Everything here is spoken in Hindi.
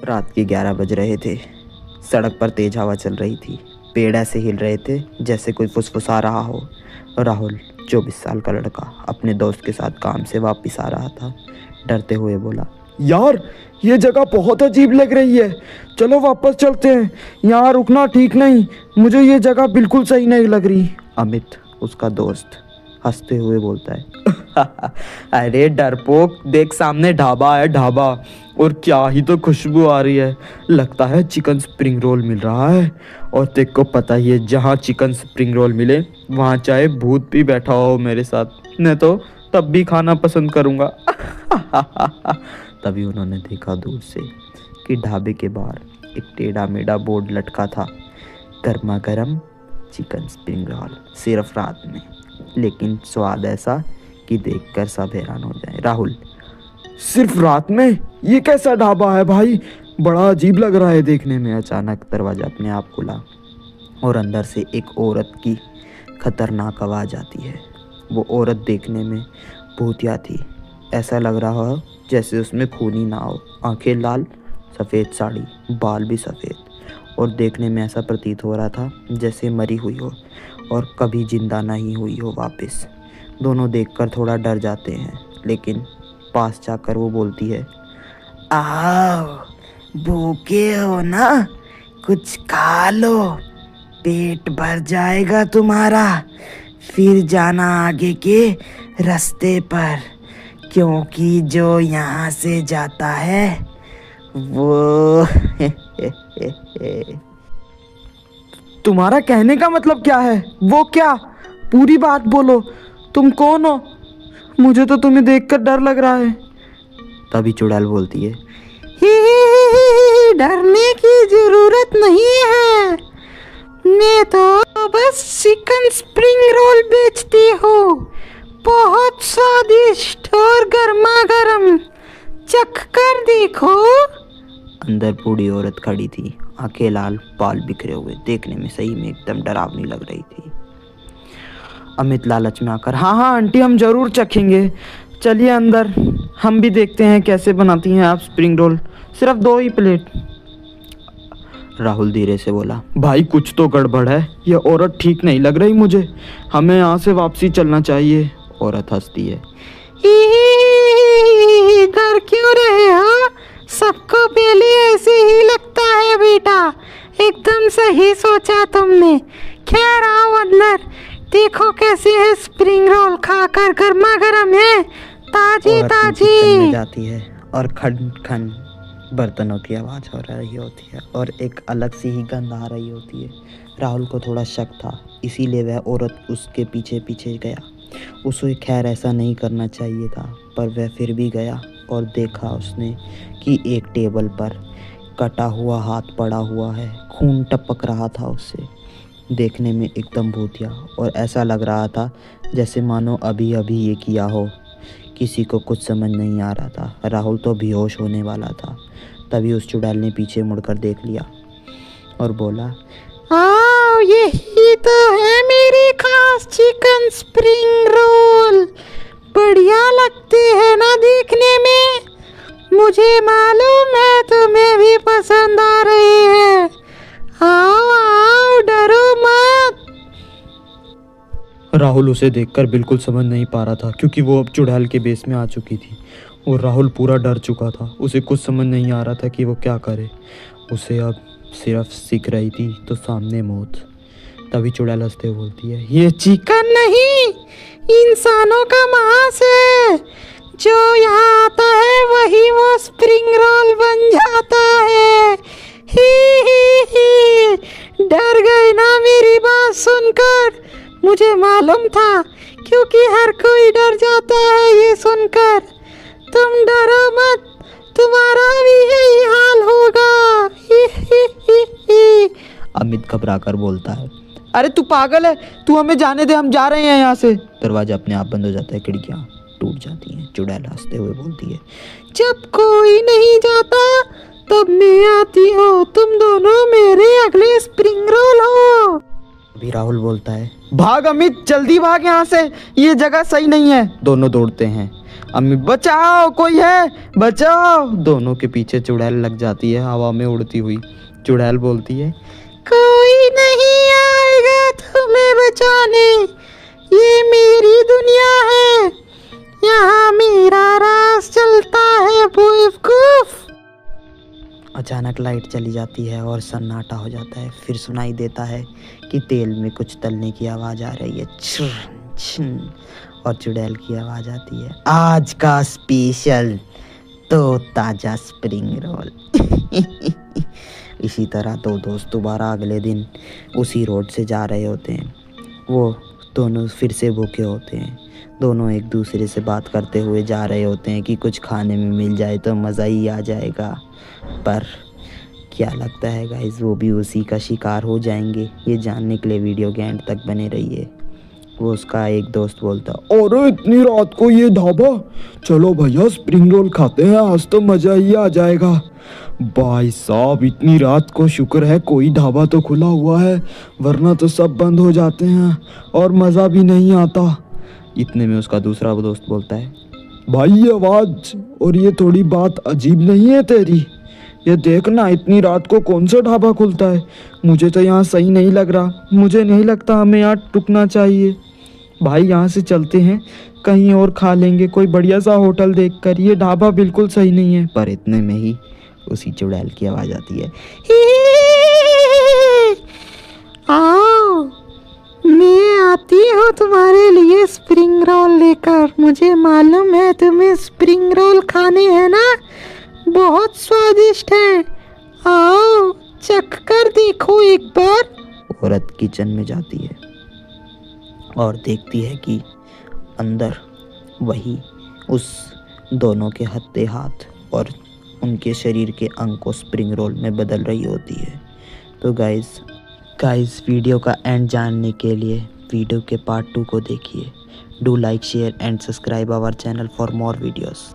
रात के 11 बज रहे थे। सड़क पर तेज हवा चल रही थी। पेड़ ऐसे हिल रहे थे जैसे कोई फुसफुसा रहा हो। राहुल 24 साल का लड़का अपने दोस्त के साथ काम से वापस आ रहा था। डरते हुए बोला, यार ये जगह बहुत अजीब लग रही है, चलो वापस चलते हैं, यहाँ रुकना ठीक नहीं, मुझे ये जगह बिल्कुल सही नहीं लग रही। अमित उसका दोस्त हंसते हुए बोलता है, अरे डरपोक, देख सामने ढाबा है, ढाबा, और क्या ही तो खुशबू आ रही है, लगता है चिकन स्प्रिंग रोल मिल रहा है। और तेरे को पता ही है, जहाँ चिकन स्प्रिंग रोल मिले वहाँ चाहे भूत भी बैठा हो मेरे साथ, मैं तो तब भी खाना पसंद करूँगा। तभी उन्होंने देखा दूर से कि ढाबे के बाहर एक टेढ़ा मेढ़ा बोर्ड लटका था, गर्मा गर्म चिकन स्प्रिंग रोल, सिर्फ रात में, लेकिन स्वाद ऐसा कि देखकर सब हैरान हो जाए। राहुल, सिर्फ रात में? ये कैसा ढाबा है भाई, बड़ा अजीब लग रहा है देखने में। अचानक दरवाजा अपने आप खुला और अंदर से एक औरत की खतरनाक आवाज़ आती है। वो औरत देखने में भूतिया थी, ऐसा लग रहा हो जैसे उसमें खून ही ना हो। आंखें लाल, सफ़ेद साड़ी, बाल भी सफ़ेद, और देखने में ऐसा प्रतीत हो रहा था जैसे मरी हुई हो और कभी जिंदा नहीं हुई हो वापस। दोनों देखकर थोड़ा डर जाते हैं, लेकिन पास जाकर वो बोलती है, आओ, भूखे हो ना, कुछ खा लो, पेट भर जाएगा तुम्हारा, फिर जाना आगे के रास्ते पर, क्योंकि जो यहाँ से जाता है वो तुम्हारा कहने का मतलब क्या है? वो क्या? पूरी बात बोलो, तुम कौन हो? मुझे तो तुम्हें देखकर डर लग रहा है। तभी चुड़ैल बोलती है, डरने की जरूरत नहीं है, मैं तो बस चिकन स्प्रिंग रोल बेचती हूँ, बहुत स्वादिष्ट और गर्मा गर्म, चख कर देखो। अंदर बूढ़ी औरत खड़ी थी, आंखें लाल, बाल बिखरे हुए, देखने में सही में एकदम डरावनी लग रही थी। अमित लालच में आकर, हाँ हाँ आंटी, हम जरूर चखेंगे, चलिए अंदर, हम भी देखते हैं कैसे बनाती हैं आप स्प्रिंग रोल, सिर्फ 2 ही प्लेट। राहुल धीरे से बोला, भाई कुछ तो गड़बड़ है, ये औरत ठीक नहीं लग रही मुझे, हमें यहाँ से वापसी चलना चाहिए। औरत हंसती है, डर क्यों रहे हो? सबको पहले ऐसे ही लगता है बेटा, एकदम सही सोचा तुमने। खैर आओ अंदर, देखो कैसे है स्प्रिंग रोल, खाकर गर्मा गर्म है, ताजी ताजी। में जाती है और खन खन बर्तनों की आवाज़ हो रही होती है और एक अलग सी ही गंध आ रही होती है। राहुल को थोड़ा शक था, इसीलिए वह औरत उसके पीछे पीछे गया। उसे खैर ऐसा नहीं करना चाहिए था, पर वह फिर भी गया और देखा उसने कि एक टेबल पर कटा हुआ हाथ पड़ा हुआ है, खून टपक रहा था उससे, देखने में एकदम भूतिया, और ऐसा लग रहा था जैसे मानो अभी अभी ये किया हो। किसी को कुछ समझ नहीं आ रहा था, राहुल तो बेहोश होने वाला था। तभी उस चुड़ैल ने पीछे मुड़कर देख लिया और बोला, आओ, यही तो है मेरी खास चिकन स्प्रिंग रोल, बढ़िया लगते हैं ना देखने में, मुझे मालूम है तुम्हें भी पसंद आ रही है, आओ आओ, डरो मत। राहुल उसे देखकर बिल्कुल समझ नहीं पा रहा था, क्योंकि वो अब चुड़ैल के बेस में आ चुकी थी और राहुल पूरा डर चुका था। उसे कुछ समझ नहीं आ रहा था कि वो क्या करे, उसे अब सिर्फ सीख रही थी तो सामने मौत। तभी चुड़ैल हंसते बोलती है, ये चिकन नहीं, इंसानों का मांस है, जो यहाँ आता है वही वो स्प्रिंग रोल बन जाता है। ही, डर गए ना मेरी बात सुनकर? मुझे मालूम था, क्योंकि हर कोई डर जाता है ये सुनकर। तुम डरो मत, तुम्हारा भी यही हाल होगा। अमित घबरा कर बोलता है, अरे तू पागल है, तू हमें जाने दे, हम जा रहे हैं यहाँ से। दरवाजा अपने आप बंद हो जाता है, खिड़कियाँ टूट जाती हैं। चुड़ैल हंसते हुए बोलती है, जब कोई नहीं जाता तब मैं आती हूँ, तुम दोनों मेरे अगले स्प्रिंग रोल हो। अभी राहुल बोलता है, भाग अमित, जल्दी भाग यहाँ से, ये जगह सही नहीं है। दोनों दौड़ते हैं। अम्मी बचाओ, कोई है, बचाओ। दोनों के पीछे चुड़ैल लग जाती है हवा में उड़ती हुई। चुड़ैल बोलती है, कोई नहीं आएगा तुम्हें बचाने, ये मेरी दुनिया है, यहाँ मेरा राज चलता है बेवकूफ। अचानक लाइट चली जाती है और सन्नाटा हो जाता है। फिर सुनाई देता है कि तेल में कुछ तलने की आवाज़ आ रही है, छुन छुन, और चुड़ैल की आवाज़ आती है, आज का स्पेशल तो ताज़ा स्प्रिंग रोल। इसी तरह दो दोस्त दोबारा अगले दिन उसी रोड से जा रहे होते हैं। वो दोनों फिर से भूखे होते हैं। दोनों एक दूसरे से बात करते हुए जा रहे होते हैं कि कुछ खाने में मिल जाए तो मज़ा ही आ जाएगा। पर क्या लगता है गाइस, वो भी उसी का शिकार हो जाएंगे? ये जानने के लिए वीडियो के एंड तक बने रहिए। वो उसका एक दोस्त बोलता, अरे इतनी रात को ये ढाबा, चलो भैया स्प्रिंग रोल खाते हैं, आज तो मज़ा ही आ जाएगा। भाई साहब इतनी रात को शुक्र है कोई ढाबा तो खुला हुआ है, वरना तो सब बंद हो जाते हैं और मज़ा भी नहीं आता। इतने में उसका दूसरा दोस्त बोलता है, भाई ये आवाज़ और ये थोड़ी बात अजीब नहीं है तेरी? ये देखना इतनी रात को कौन सा ढाबा खुलता है, मुझे तो यहाँ सही नहीं लग रहा। मुझे नहीं लगता हमें यहाँ रुकना चाहिए। भाई यहाँ से चलते हैं, कहीं और खा लेंगे कोई बढ़िया सा होटल देखकर, ये ढाबा बिल्कुल सही नहीं है। पर इतने में ही उसी चुड़ैल की आवाज़ आती है, आओ, मैं आती हूँ तुम्हारे लिए स्प्रिंग रोल लेकर। मुझे मालूम है तुम्हें स्प्रिंग रोल खाने हैं ना, बहुत स्वादिष्ट है, आओ चख कर देखो एक बार। औरत किचन में जाती है और देखती है कि अंदर वही उस दोनों के हत्थे हाथ और उनके शरीर के अंग को स्प्रिंग रोल में बदल रही होती है। तो गाइस वीडियो का एंड जानने के लिए वीडियो के पार्ट 2 को देखिए। Do like share and subscribe our channel for more videos.